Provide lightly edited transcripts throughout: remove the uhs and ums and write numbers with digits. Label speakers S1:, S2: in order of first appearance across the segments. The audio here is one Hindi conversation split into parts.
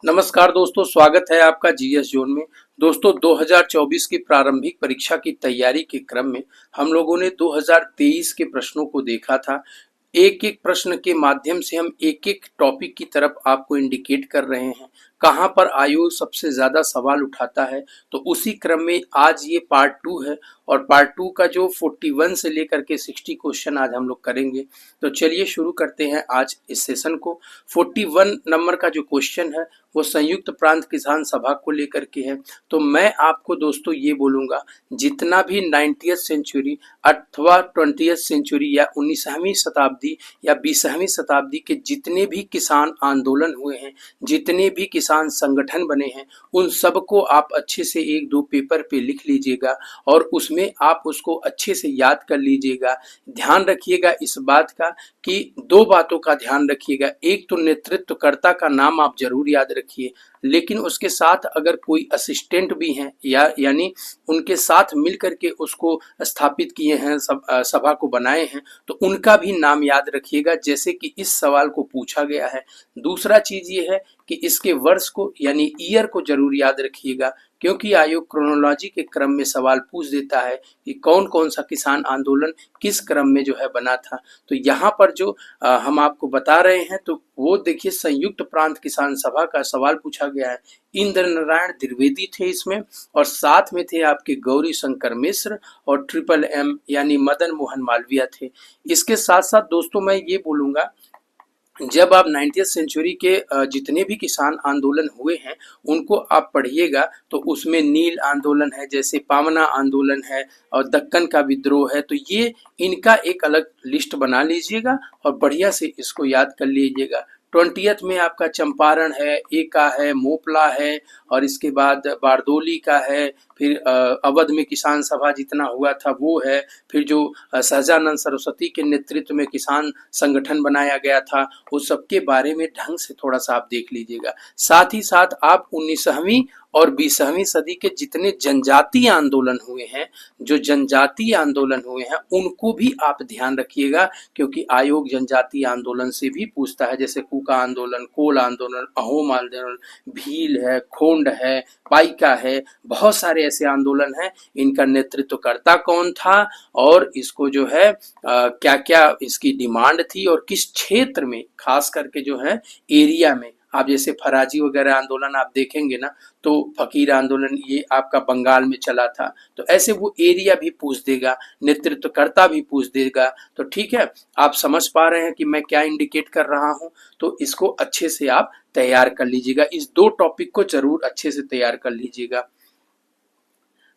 S1: नमस्कार दोस्तों, स्वागत है आपका जीएस जोन में। दोस्तों 2024 की प्रारंभिक परीक्षा की तैयारी के क्रम में हम लोगों ने 2023 के प्रश्नों को देखा था। एक एक प्रश्न के माध्यम से हम एक एक टॉपिक की तरफ आपको इंडिकेट कर रहे हैं कहाँ पर आयोग सबसे ज्यादा सवाल उठाता है। तो उसी क्रम में आज ये पार्ट 2 है और पार्ट 2 का जो 41 से लेकर के 60 क्वेश्चन आज हम लोग करेंगे। तो चलिए शुरू करते हैं आज इस सेशन को। 41 नंबर का जो क्वेश्चन है वो संयुक्त प्रांत किसान सभा को लेकर के है। तो मैं आपको दोस्तों ये बोलूंगा, जितना भी 90वीं सेंचुरी अथवा 20वीं सेंचुरी या 19वीं शताब्दी या 20वीं शताब्दी के जितने भी किसान आंदोलन हुए हैं, जितने भी किसान संगठन बने हैं, उन सबको आप अच्छे से एक दो पेपर पे लिख लीजिएगा और उसमें आप उसको अच्छे से याद कर लीजिएगा। ध्यान रखिएगा इस बात का कि दो बातों का ध्यान रखिएगा। एक तो नेतृत्वकर्ता का नाम आप जरूर याद रखिए, लेकिन उसके साथ अगर कोई असिस्टेंट भी हैं यानी उनके साथ मिलकर के उसको स्थापित किए हैं, सभा को बनाए हैं, तो उनका भी नाम याद रखिएगा, जैसे कि इस सवाल को पूछा गया है। दूसरा चीज ये है कि इसके वर्ष को यानी ईयर को जरूर याद रखिएगा, क्योंकि आयोग क्रोनोलॉजी के क्रम में सवाल पूछ देता है कि कौन कौन सा किसान आंदोलन किस क्रम में जो है बना था। तो यहाँ पर जो हम आपको बता रहे हैं तो वो देखिए, संयुक्त प्रांत किसान सभा का सवाल पूछा गया है। इंद्र नारायण द्विवेदी थे इसमें और साथ में थे आपके गौरी शंकर मिश्र और ट्रिपल एम यानी मदन मोहन मालवीय थे। इसके साथ साथ दोस्तों मैं ये बोलूंगा, जब आप 90वीं सेंचुरी के जितने भी किसान आंदोलन हुए हैं उनको आप पढ़िएगा तो उसमें नील आंदोलन है, जैसे पामना आंदोलन है और दक्कन का विद्रोह है। तो ये इनका एक अलग लिस्ट बना लीजिएगा और बढ़िया से इसको याद कर लीजिएगा। 20th में आपका चंपारण है, एका है, मोपला है और इसके बाद बारदोली का है, फिर अवध में किसान सभा जितना हुआ था वो है, फिर जो सहजानंद सरस्वती के नेतृत्व में किसान संगठन बनाया गया था उस सब के बारे में ढंग से थोड़ा सा आप देख लीजिएगा। साथ ही साथ आप 19वीं और 20वीं सदी के जितने जनजातीय आंदोलन हुए हैं, जो जनजातीय आंदोलन हुए हैं उनको भी आप ध्यान रखिएगा, क्योंकि आयोग जनजातीय आंदोलन से भी पूछता है, जैसे कुका आंदोलन, कोल आंदोलन, अहोम आंदोलन, भील है, खोंड है, पाइका है, बहुत सारे ऐसे आंदोलन हैं। इनका नेतृत्वकर्ता कौन था और इसको जो है क्या क्या इसकी डिमांड थी और किस क्षेत्र में, खास करके जो है एरिया में। आप जैसे फराजी वगैरह आंदोलन आप देखेंगे ना, तो फकीर आंदोलन ये आपका बंगाल में चला था, तो ऐसे वो एरिया भी पूछ देगा, नेतृत्वकर्ता भी पूछ देगा। तो ठीक है, आप समझ पा रहे हैं कि मैं क्या इंडिकेट कर रहा हूं। तो इसको अच्छे से आप तैयार कर लीजिएगा, इस दो टॉपिक को जरूर अच्छे से तैयार कर लीजिएगा।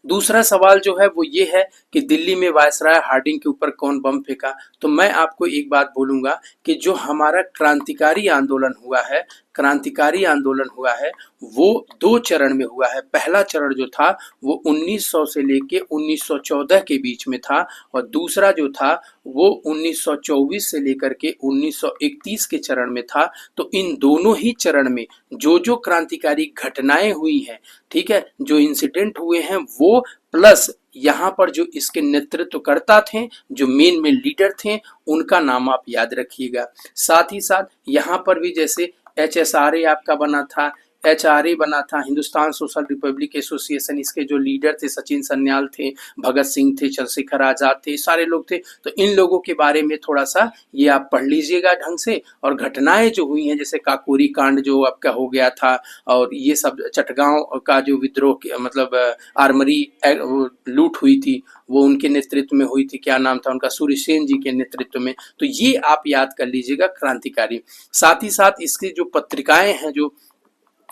S1: दूसरा सवाल जो है वो ये है कि दिल्ली में वायसराय हार्डिंग के ऊपर कौन बम फेंका। तो मैं आपको एक बात बोलूंगा कि जो हमारा क्रांतिकारी आंदोलन हुआ है, क्रांतिकारी आंदोलन हुआ है वो दो चरण में हुआ है। पहला चरण जो था वो 1900 से लेके 1914 के बीच में था और दूसरा जो था वो 1924 से लेकर के 1931 के चरण में था। तो इन दोनों ही चरण में जो जो क्रांतिकारी घटनाएं हुई हैं, ठीक है, जो इंसिडेंट हुए हैं वो प्लस यहाँ पर जो इसके नेतृत्वकर्ता थे, जो मेन में लीडर थे, उनका नाम आप याद रखिएगा। साथ ही साथ यहाँ पर भी जैसे HSRA आपका बना था, HRA बना था, हिंदुस्तान सोशल रिपब्लिक एसोसिएशन, इसके जो लीडर थे सचिन सन्याल थे, भगत सिंह थे, चंद्रशेखर आजाद थे, सारे लोग थे। तो इन लोगों के बारे में थोड़ा सा ये आप पढ़ लीजिएगा ढंग से। और घटनाएं जो हुई हैं, जैसे काकोरी कांड जो आपका हो गया था और ये सब चटगांव का जो विद्रोह मतलब आर्मरी लूट हुई थी वो उनके नेतृत्व में हुई थी, क्या नाम था उनका, सूर्यसेन जी के नेतृत्व में। तो ये आप याद कर लीजिएगा क्रांतिकारी। साथ ही साथ इसकी जो पत्रिकाएं हैं, जो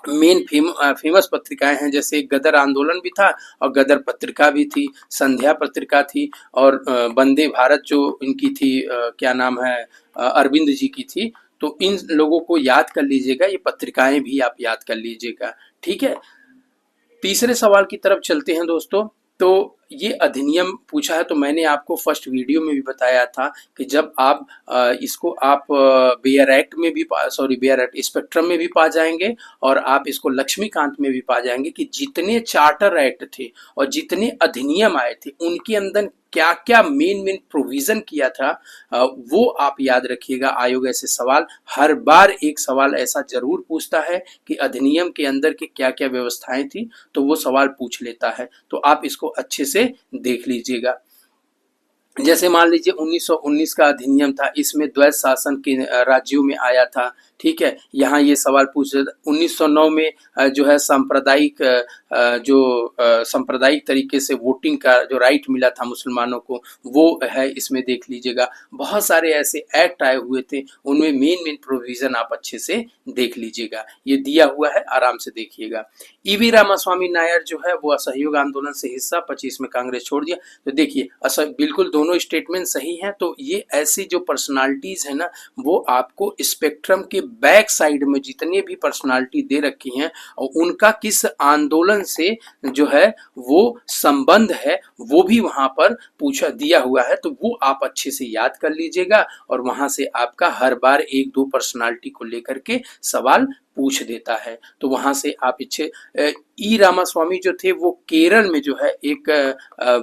S1: मेन फेमस पत्रिकाएं हैं, जैसे गदर आंदोलन भी था और गदर पत्रिका भी थी, संध्या पत्रिका थी और वंदे भारत जो इनकी थी, क्या नाम है, अरविंद जी की थी। तो इन लोगों को याद कर लीजिएगा, ये पत्रिकाएं भी आप याद कर लीजिएगा। ठीक है, तीसरे सवाल की तरफ चलते हैं दोस्तों। तो ये अधिनियम पूछा है तो मैंने आपको फर्स्ट वीडियो में भी बताया था कि जब आप इसको आप बेयर एक्ट में भी बेयर एक्ट स्पेक्ट्रम में भी पा जाएंगे और आप इसको लक्ष्मीकांत में भी पा जाएंगे कि जितने चार्टर एक्ट थे और जितने अधिनियम आए थे उनके अंदर क्या क्या मेन मेन प्रोविजन किया था, वो आप याद रखिएगा। आयोग ऐसे सवाल हर बार एक सवाल ऐसा जरूर पूछता है कि अधिनियम के अंदर के क्या क्या व्यवस्थाएं थी, तो वो सवाल पूछ लेता है, तो आप इसको अच्छे से देख लीजिएगा। जैसे मान लीजिए 1919 का अधिनियम था, इसमें द्वैध शासन के राज्यों में आया था। ठीक है, यहाँ ये सवाल पूछ 1909 में जो है सांप्रदायिक सांप्रदायिक तरीके से वोटिंग का जो राइट मिला था मुसलमानों को, वो है इसमें देख लीजिएगा। बहुत सारे ऐसे एक्ट आए हुए थे, उनमें मेन मेन प्रोविजन आप अच्छे से देख लीजिएगा। ये दिया हुआ है, आराम से देखिएगा। ईवी रामास्वामी नायर जो है वो असहयोग आंदोलन से हिस्सा, 25 में कांग्रेस छोड़ दिया। तो देखिए बिल्कुल दोनों स्टेटमेंट सही हैं। तो ये ऐसी जो पर्सनालिटीज है ना, वो आपको स्पेक्ट्रम के बैक साइड में जितने भी पर्सनालिटी दे रखी हैं और उनका किस आंदोलन से जो है वो संबंध है, वो भी वहां पर पूछा दिया हुआ है। तो वो आप अच्छे से याद कर लीजिएगा और वहां से आपका हर बार एक दो पर्सनालिटी को लेकर के सवाल पूछ देता है। तो वहां से आप इच्छे ई रामास्वामी जो थे वो केरल में जो है एक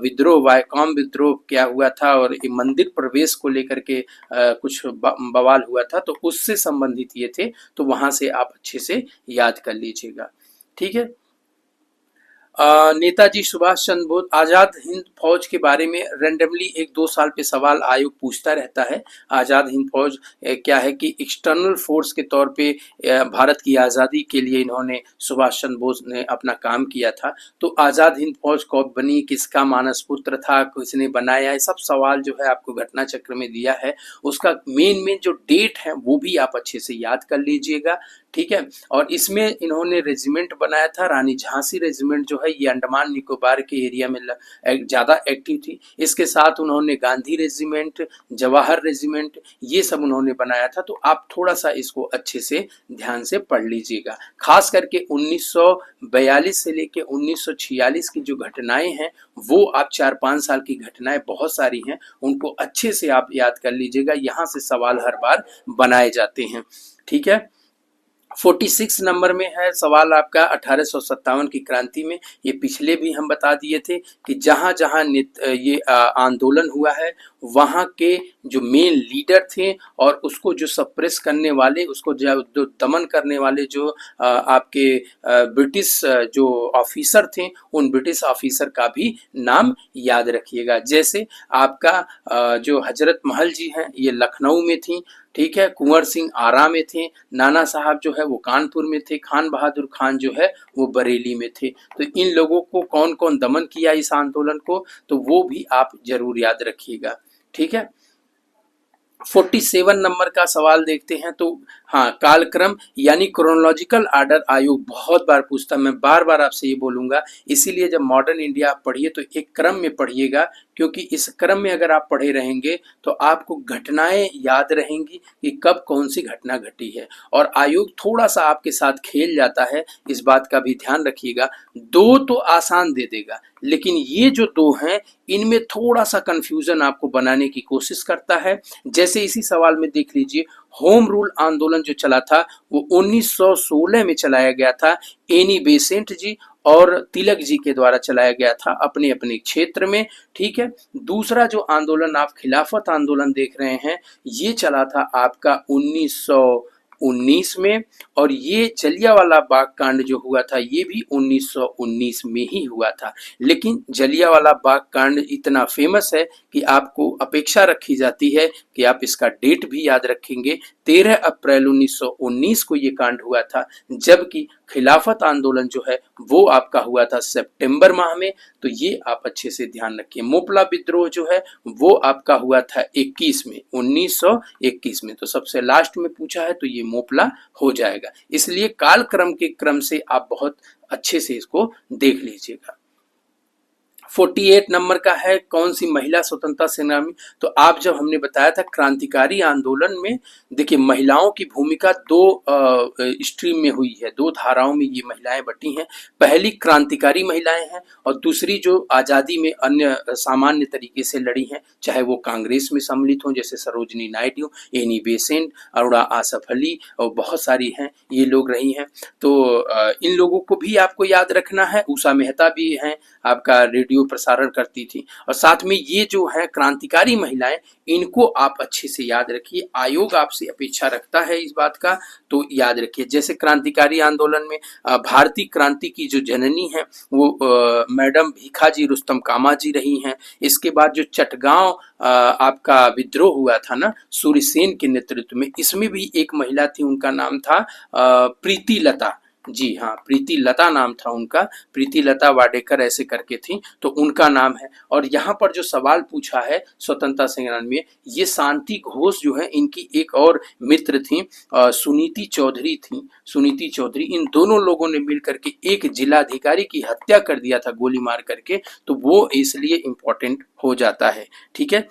S1: विद्रोह, वायकॉम विद्रोह क्या हुआ था और एक मंदिर प्रवेश को लेकर के कुछ बवाल हुआ था, तो उससे संबंधित ये थे। तो वहां से आप अच्छे से याद कर लीजिएगा। ठीक है। नेताजी सुभाष चंद्र बोस, आजाद हिंद फौज के बारे में रेंडमली 1-2 साल पे सवाल आयोग पूछता रहता है। आजाद हिंद फौज क्या है कि एक्सटर्नल फोर्स के तौर पे भारत की आज़ादी के लिए इन्होंने सुभाष चंद्र बोस ने अपना काम किया था। तो आजाद हिंद फौज कब बनी, किसका मानस पुत्र था, किसने बनाया, ये सब सवाल जो है आपको घटना चक्र में दिया है। उसका मेन मेन जो डेट है वो भी आप अच्छे से याद कर लीजिएगा। ठीक है। और इसमें इन्होंने रेजिमेंट बनाया था, रानी झांसी रेजिमेंट जो है ये अंडमान निकोबार के एरिया में ज्यादा एक्टिव थी। इसके साथ उन्होंने गांधी रेजिमेंट, जवाहर रेजिमेंट, ये सब उन्होंने बनाया था। तो आप थोड़ा सा इसको अच्छे से ध्यान से पढ़ लीजिएगा। खास करके 1942 से लेके 1946 की जो घटनाएं हैं वो आप 4-5 साल की घटनाएं बहुत सारी हैं, उनको अच्छे से आप याद कर लीजिएगा। यहाँ से सवाल हर बार बनाए जाते हैं। ठीक है। 46 नंबर में है सवाल आपका 1857 की क्रांति में। ये पिछले भी हम बता दिए थे कि जहां जहां ये आंदोलन हुआ है वहां के जो मेन लीडर थे और उसको जो सप्रेस करने वाले, उसको जो दमन करने वाले जो आपके ब्रिटिश जो ऑफिसर थे, उन ब्रिटिश ऑफिसर का भी नाम याद रखिएगा। जैसे आपका जो हजरत महल जी हैं ये लखनऊ में थी। ठीक है। कुंवर सिंह आरा में थे। नाना साहब जो है वो कानपुर में थे। खान बहादुर खान जो है वो बरेली में थे। तो इन लोगों को कौन कौन दमन किया इस आंदोलन को, तो वो भी आप जरूर याद रखिएगा। ठीक है। 47 नंबर का सवाल देखते हैं। तो हाँ, कालक्रम यानी क्रोनोलॉजिकल आर्डर आयोग बहुत बार पूछता है। मैं बार बार आपसे ये बोलूंगा, इसीलिए जब मॉडर्न इंडिया आप पढ़िए तो एक क्रम में पढ़िएगा, क्योंकि इस क्रम में अगर आप पढ़े रहेंगे तो आपको घटनाएं याद रहेंगी कि कब कौन सी घटना घटी है। और आयोग थोड़ा सा आपके साथ खेल जाता है, इस बात का भी ध्यान रखिएगा। 2 तो आसान दे देगा, लेकिन ये जो 2 हैं इनमें थोड़ा सा कंफ्यूजन आपको बनाने की कोशिश करता है। जैसे इसी सवाल में देख लीजिए, होम रूल आंदोलन जो चला था वो 1916 में चलाया गया था। एनी बेसेंट जी और तिलक जी के द्वारा चलाया गया था अपने अपने क्षेत्र में। ठीक है। दूसरा जो आंदोलन आप खिलाफत आंदोलन देख रहे हैं ये चला था आपका 1919 में, और ये जलियांवाला बाग कांड जो हुआ था ये भी 1919 में ही हुआ था। लेकिन जलियांवाला बाग कांड इतना फेमस है कि आपको अपेक्षा रखी जाती है कि आप इसका डेट भी याद रखेंगे। 13 अप्रैल 1919 को ये कांड हुआ था, जबकि खिलाफत आंदोलन जो है वो आपका हुआ था सितंबर माह में। तो ये आप अच्छे से ध्यान रखिए। मोपला विद्रोह जो है वो आपका हुआ था 21 में, 1921 में। तो सबसे लास्ट में पूछा है तो ये मोपला हो जाएगा। इसलिए कालक्रम के क्रम से आप बहुत अच्छे से इसको देख लीजिएगा। 48 नंबर का है कौन सी महिला स्वतंत्रता सेनानी। तो आप जब हमने बताया था क्रांतिकारी आंदोलन में, देखिए महिलाओं की भूमिका दो स्ट्रीम में हुई है, दो धाराओं में ये महिलाएं बटी हैं। पहली क्रांतिकारी महिलाएं हैं और दूसरी जो आजादी में अन्य सामान्य तरीके से लड़ी हैं, चाहे वो कांग्रेस में सम्मिलित हों जैसे सरोजनी नायडू, एनी बेसेंट, अरुणा आसफ अली और बहुत सारी हैं, ये लोग रही हैं। तो इन लोगों को भी आपको याद रखना है। उषा मेहता भी हैं, आपका रेडियो प्रसारण करती थी। और साथ में ये जो है क्रांतिकारी महिलाएं, इनको आप अच्छे से याद रखिए। आयोग आपसे अपेक्षा रखता है इस बात का, तो याद रखिए। जैसे क्रांतिकारी आंदोलन में भारतीय क्रांति की जो जननी है वो मैडम भीखाजी रुस्तम कामा जी रही हैं। इसके बाद जो चटगांव आपका विद्रोह हुआ था ना सूर्यसेन के नेतृत्व में, इसमें भी एक महिला थी, उनका नाम था प्रीति लता। जी हाँ, प्रीति लता नाम था उनका, प्रीति लता वाडेकर ऐसे करके थी, तो उनका नाम है। और यहाँ पर जो सवाल पूछा है स्वतंत्रता संग्राम में, ये शांति घोष जो है इनकी एक और मित्र थी, सुनीति चौधरी थी। सुनीति चौधरी, इन दोनों लोगों ने मिल करके एक जिलाधिकारी की हत्या कर दिया था गोली मार करके, तो वो इसलिए इम्पोर्टेंट हो जाता है। ठीक है,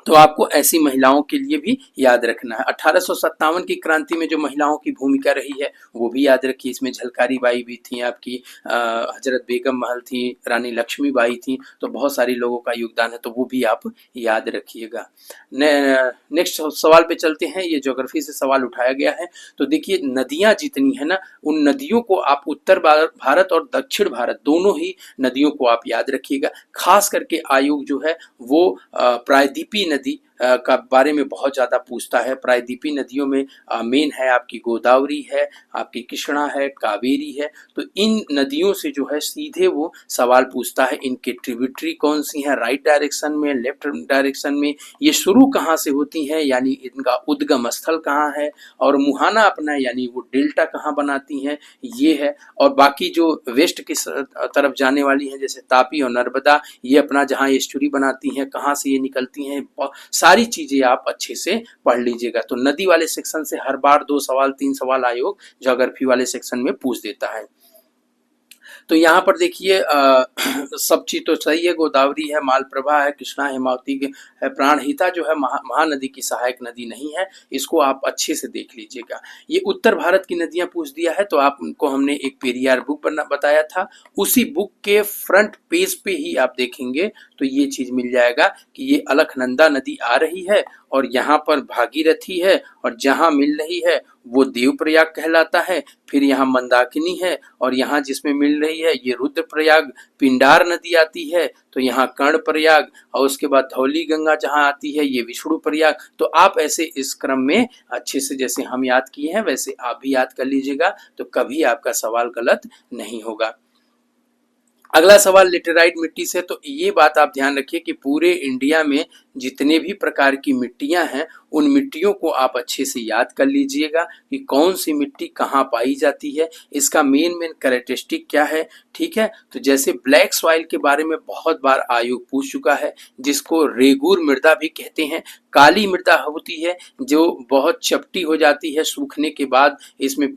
S1: तो आपको ऐसी महिलाओं के लिए भी याद रखना है। 1857 की क्रांति में जो महिलाओं की भूमिका रही है वो भी याद रखिए। इसमें झलकारी बाई भी थी, आपकी हजरत बेगम महल थी, रानी लक्ष्मीबाई थी, तो बहुत सारी लोगों का योगदान है, तो वो भी आप याद रखिएगा। नेक्स्ट सवाल पे चलते हैं। ये ज्योग्राफी से सवाल उठाया गया है। तो देखिए नदियां जितनी है ना, उन नदियों को आप उत्तर भारत और दक्षिण भारत दोनों ही नदियों को आप याद रखिएगा। खास करके आयोग जो है वो प्रायद्वीपीय नदी का बारे में बहुत ज्यादा पूछता है। प्रायद्वीपीय नदियों में मेन है आपकी गोदावरी है, आपकी कृष्णा है, कावेरी है। तो इन नदियों से जो है सीधे वो सवाल पूछता है, इनके ट्रिब्यूटरी कौन सी हैं, राइट डायरेक्शन में, लेफ्ट डायरेक्शन में, ये शुरू कहाँ से होती हैं, यानी इनका उद्गम स्थल कहाँ है, और मुहाना अपना यानी वो डेल्टा कहाँ बनाती हैं, ये है। और बाकी जो वेस्ट की तरफ जाने वाली हैं जैसे तापी और नर्मदा, ये अपना जहाँ एस्चुरी बनाती हैं, कहाँ से ये निकलती हैं, सारी चीजें आप अच्छे से पढ़ लीजिएगा। तो नदी वाले सेक्शन से हर बार 2 सवाल 3 सवाल आयोग ज्योग्राफी वाले सेक्शन में पूछ देता है। तो यहाँ पर देखिए सब चीज तो सही है, गोदावरी है, मालप्रभा है, कृष्णा हेमावती है, प्राणहिता जो है महानदी की सहायक नदी नहीं है, इसको आप अच्छे से देख लीजिएगा। ये उत्तर भारत की नदियां पूछ दिया है, तो आपको हमने एक पेरियार बुक बताया था, उसी बुक के फ्रंट पेज पे ही आप देखेंगे तो ये चीज मिल जाएगा कि ये अलकनंदा नदी आ रही है और यहाँ पर भागीरथी है, और जहाँ मिल रही है वो देवप्रयाग कहलाता है। फिर यहाँ मंदाकिनी है, और यहाँ जिसमें मिल रही है ये रुद्रप्रयाग। पिंडार नदी आती है तो यहाँ कर्णप्रयाग, और उसके बाद धौली गंगा जहाँ आती है ये विष्णुप्रयाग। तो आप ऐसे इस क्रम में अच्छे से जैसे हम याद किए हैं वैसे आप भी याद कर लीजिएगा, तो कभी आपका सवाल गलत नहीं होगा। अगला सवाल लेटेराइट मिट्टी से, तो ये बात आप ध्यान रखिए कि पूरे इंडिया में जितने भी प्रकार की मिट्टियां हैं उन मिट्टियों को आप अच्छे से याद कर लीजिएगा कि कौन सी मिट्टी कहाँ पाई जाती है, इसका मेन कैरेक्टरिस्टिक क्या है। ठीक है, तो जैसे ब्लैक सॉइल के बारे में बहुत बार आयोग पूछ चुका है, जिसको रेगूर मृदा भी कहते हैं। काली मृदा होती है जो बहुत चपटी हो जाती है सूखने के बाद, इसमें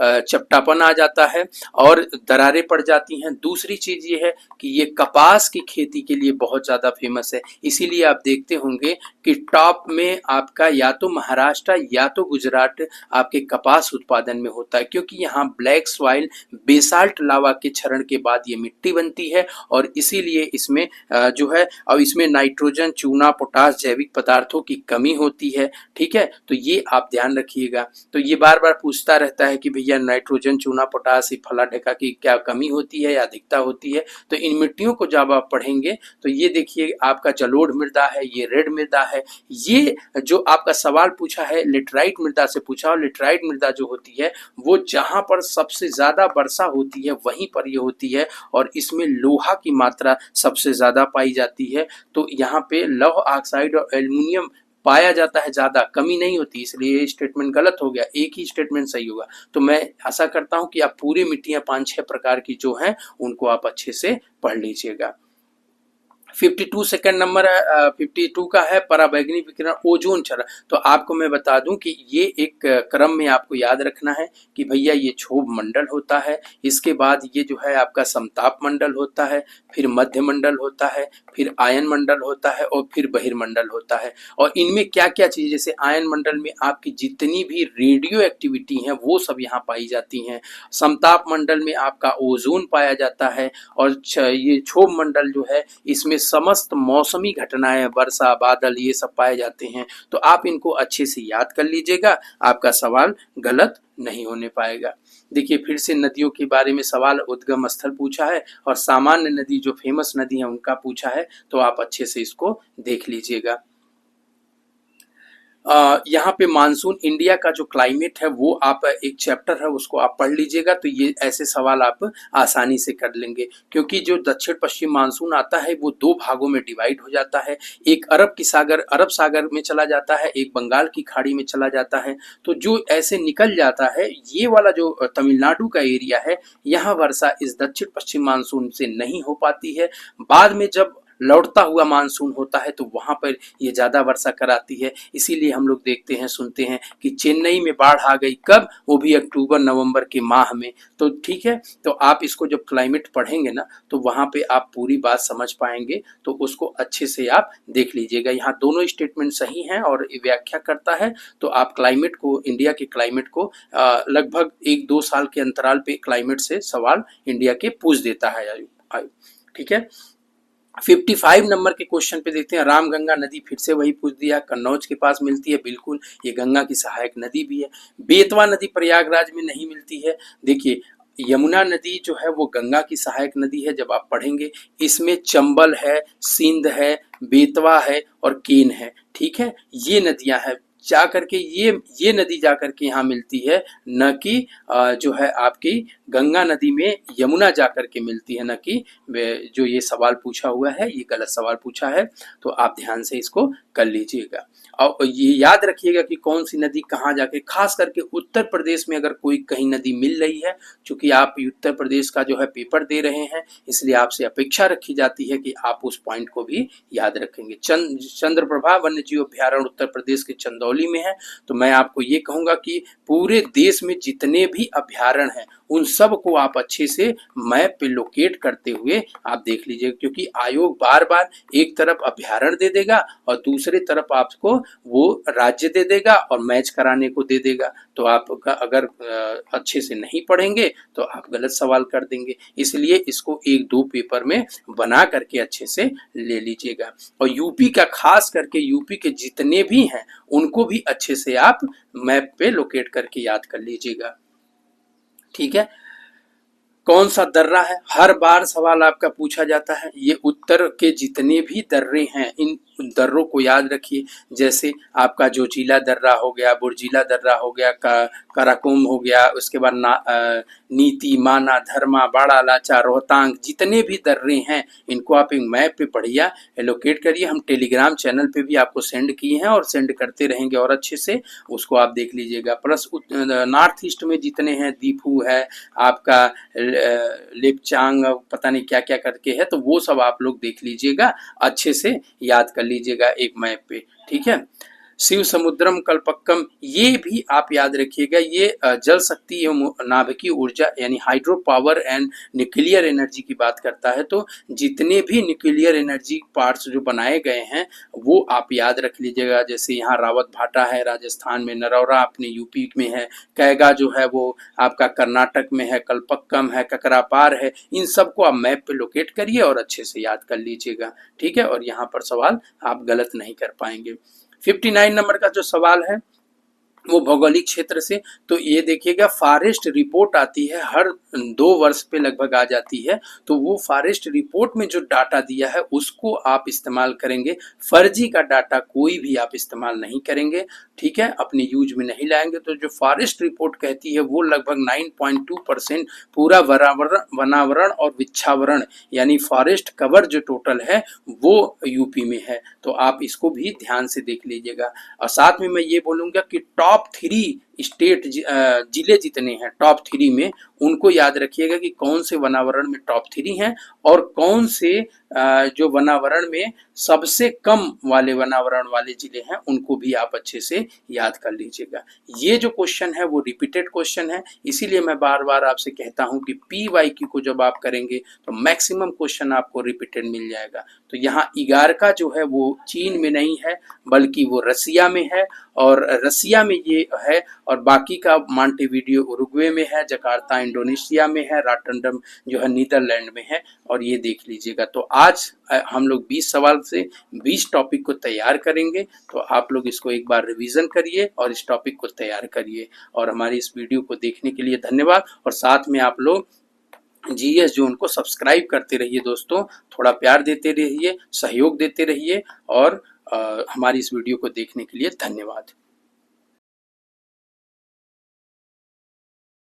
S1: चपटापन आ जाता है और दरारें पड़ जाती हैं। दूसरी चीज ये है कि ये कपास की खेती के लिए बहुत ज्यादा फेमस है, इसीलिए आप देखते होंगे कि टॉप में आपका या तो महाराष्ट्र या तो गुजरात आपके कपास उत्पादन में होता है, क्योंकि यहाँ ब्लैक सॉइल बेसाल्ट लावा के क्षरण के बाद ये मिट्टी बनती है, और इसीलिए इसमें जो है और इसमें नाइट्रोजन, चूना, पोटास जैविक पदार्थों की कमी होती है। ठीक है, तो ये आप ध्यान रखिएगा। तो ये बार बार पूछता रहता है कि भैया नाइट्रोजन, चूना, पोटास, फला ढका की क्या कमी होती है या अधिकता होती है। तो इन मिट्टियों को जब आप पढ़ेंगे तो ये देखिए आपका जलोढ़ मृदा है, ये रेड मृदा है। ये जो आपका सवाल पूछा है लेटराइट मृदा से पूछा, और लेटराइट मृदा जो होती है वो जहां पर सबसे ज्यादा वर्षा होती है वहीं पर ये होती है, और इसमें लोहा की मात्रा सबसे ज्यादा पाई जाती है। तो यहाँ पे लौह ऑक्साइड और एल्युमिनियम पाया जाता है, ज्यादा कमी नहीं होती, इसलिए ये स्टेटमेंट गलत हो गया, एक ही स्टेटमेंट सही होगा। तो मैं आशा करता हूं कि आप पूरी मिट्टियां 5-6 प्रकार की जो हैं उनको आप अच्छे से पढ़ लीजिएगा। 52 सेकंड नंबर है, 52 का है पराबैंगनी विकिरण ओजोन क्षरण। तो आपको मैं बता दूं कि ये एक क्रम में आपको याद रखना है कि भैया ये क्षोभ मंडल होता है, इसके बाद ये जो है आपका समताप मंडल होता है, फिर मध्य मंडल होता है, फिर आयन मंडल होता है और फिर बहिर्मंडल होता है। और इनमें क्या क्या चीज, जैसे आयन मंडल में आपकी जितनी भी रेडियो एक्टिविटी है वो सब यहाँ पाई जाती हैं, समताप मंडल में आपका ओजोन पाया जाता है, और ये क्षोभ मंडल जो है इसमें समस्त मौसमी घटनाएं, वर्षा, बादल, ये सब पाए जाते हैं। तो आप इनको अच्छे से याद कर लीजिएगा, आपका सवाल गलत नहीं होने पाएगा। देखिए फिर से नदियों के बारे में सवाल, उद्गम स्थल पूछा है और सामान्य नदी जो फेमस नदी है उनका पूछा है, तो आप अच्छे से इसको देख लीजिएगा। यहाँ पे मानसून इंडिया का जो क्लाइमेट है वो आप एक चैप्टर है उसको आप पढ़ लीजिएगा, तो ये ऐसे सवाल आप आसानी से कर लेंगे, क्योंकि जो दक्षिण पश्चिम मानसून आता है वो दो भागों में डिवाइड हो जाता है, एक अरब सागर में चला जाता है, एक बंगाल की खाड़ी में चला जाता है। तो जो ऐसे निकल जाता है, ये वाला जो तमिलनाडु का एरिया है, यहाँ वर्षा इस दक्षिण पश्चिम मानसून से नहीं हो पाती है। बाद में जब लौटता हुआ मानसून होता है तो वहां पर ये ज्यादा वर्षा कराती है। इसीलिए हम लोग देखते हैं, सुनते हैं कि चेन्नई में बाढ़ आ गई, कब, वो भी अक्टूबर नवंबर के माह में। तो ठीक है, तो आप इसको जब क्लाइमेट पढ़ेंगे ना तो वहां पे आप पूरी बात समझ पाएंगे, तो उसको अच्छे से आप देख लीजिएगा। यहाँ दोनों स्टेटमेंट सही हैं और व्याख्या करता है, तो आप क्लाइमेट को, इंडिया के क्लाइमेट को लगभग 1-2 साल के अंतराल पे क्लाइमेट से सवाल इंडिया के पूछ देता है आयु। ठीक है, 55 नंबर के क्वेश्चन पे देखते हैं। रामगंगा नदी, फिर से वही पूछ दिया, कन्नौज के पास मिलती है, बिल्कुल ये गंगा की सहायक नदी भी है। बेतवा नदी प्रयागराज में नहीं मिलती है। देखिए यमुना नदी जो है वो गंगा की सहायक नदी है, जब आप पढ़ेंगे इसमें चंबल है, सिंध है, बेतवा है और केन है। ठीक है, ये नदियां हैं, जा करके ये नदी जा करके यहाँ मिलती है, न कि जो है आपकी गंगा नदी में यमुना जा करके मिलती है, न कि जो ये सवाल पूछा हुआ है ये गलत सवाल पूछा है। तो आप ध्यान से इसको कर लीजिएगा और ये याद रखिएगा कि कौन सी नदी कहाँ जाके, खास करके उत्तर प्रदेश में अगर कोई कहीं नदी मिल रही है, चूंकि आप उत्तर प्रदेश का जो है पेपर दे रहे हैं, इसलिए आपसे अपेक्षा रखी जाती है कि आप उस पॉइंट को भी याद रखेंगे। चंद्रप्रभा वन्य जीव अभ्यारण्य उत्तर प्रदेश के चंदौली में है। तो मैं आपको ये कहूंगा कि पूरे देश में जितने भी अभ्यारण्य हैं उन सब को आप अच्छे से मैप पे लोकेट करते हुए आप देख लीजिए, क्योंकि आयोग बार बार एक तरफ अभ्यारण्य दे देगा और दूसरे तरफ आपको वो राज्य दे देगा और मैच कराने को दे देगा। तो आप अगर अच्छे से नहीं पढ़ेंगे तो आप गलत सवाल कर देंगे, इसलिए इसको 1-2 पेपर में बना करके अच्छे से ले लीजिएगा। और यूपी का, खास करके यूपी के जितने भी हैं उनको भी अच्छे से आप मैप पे लोकेट करके याद कर लीजिएगा। ठीक है, कौन सा दर्रा है, हर बार सवाल आपका पूछा जाता है। ये उत्तर के जितने भी दर्रे हैं इन दर्रों को याद रखिए, जैसे आपका जोजिला दर्रा हो गया, बुर्जिला दर्रा हो गया, कराकुम हो गया, उसके बाद नीति, माना, धर्मा, बाड़ा, लाचा, रोहतांग, जितने भी दर्रे हैं इनको आप एक मैप पे बढ़िया एलोकेट करिए। हम टेलीग्राम चैनल पे भी आपको सेंड किए हैं और सेंड करते रहेंगे, और अच्छे से उसको आप देख लीजिएगा। प्लस नॉर्थ ईस्ट में जितने हैं, दीफू है आपका, लेपचांग, पता नहीं क्या क्या करके है, तो वो सब आप लोग देख लीजिएगा, अच्छे से याद कर लीजिएगा एक मैप पे। ठीक है, शिव समुद्रम कल्पक्कम, ये भी आप याद रखिएगा, ये जल शक्ति एवं नाभिकीय ऊर्जा यानी hydro power and nuclear energy की बात करता है। तो जितने भी न्यूक्लियर एनर्जी पार्ट्स जो बनाए गए हैं वो आप याद रख लीजिएगा, जैसे यहाँ रावत भाटा है राजस्थान में, नरौरा अपने यूपी में है, कैगा जो है वो आपका कर्नाटक में है, कल्पक्कम है, ककरापार है, इन सबको आप मैप पे लोकेट करिए और अच्छे से याद कर लीजिएगा। ठीक है, और यहाँ पर सवाल आप गलत नहीं कर पाएंगे। 59 नंबर का जो सवाल है वो भौगोलिक क्षेत्र से, तो ये देखिएगा फॉरेस्ट रिपोर्ट आती है हर 2 वर्ष पे लगभग आ जाती है, तो वो फॉरेस्ट रिपोर्ट में जो डाटा दिया है उसको आप इस्तेमाल करेंगे, फर्जी का डाटा कोई भी आप इस्तेमाल नहीं करेंगे। ठीक है, अपने यूज में नहीं लाएंगे। तो जो फॉरेस्ट रिपोर्ट कहती है वो लगभग 9.2% पूरा वनावरण और वृक्षावरण यानी फॉरेस्ट कवर जो टोटल है वो यूपी में है, तो आप इसको भी ध्यान से देख लीजिएगा। और साथ में मैं ये बोलूंगा कि टॉप 3 स्टेट जिले जितने हैं टॉप 3 में, उनको याद रखिएगा कि कौन से वनावरण में टॉप 3 हैं और कौन से जो वनावरण में सबसे कम वाले वनावरण वाले जिले हैं उनको भी आप अच्छे से याद कर लीजिएगा। ये जो क्वेश्चन है वो रिपीटेड क्वेश्चन है, इसीलिए मैं बार बार आपसे कहता हूं कि PYQ को जब आप करेंगे तो मैक्सिमम क्वेश्चन आपको रिपीटेड मिल जाएगा। तो यहाँ इगारका जो है वो चीन में नहीं है बल्कि वो रसिया में है, और रसिया में ये है, और बाकी का मांटेविडियो उरुग्वे में है, जकार्ता इंडोनेशिया में है, रॉटरडम जो है नीदरलैंड में है, और ये देख लीजिएगा। तो आज हम लोग 20 सवाल से 20 टॉपिक को तैयार करेंगे, तो आप लोग इसको एक बार रिवीजन करिए और इस टॉपिक को तैयार करिए। और हमारी इस वीडियो को देखने के लिए धन्यवाद, और साथ में आप लोग GS जोन को सब्सक्राइब करते रहिए दोस्तों, थोड़ा प्यार देते रहिए, सहयोग देते रहिए, और हमारी इस वीडियो को देखने के लिए धन्यवाद।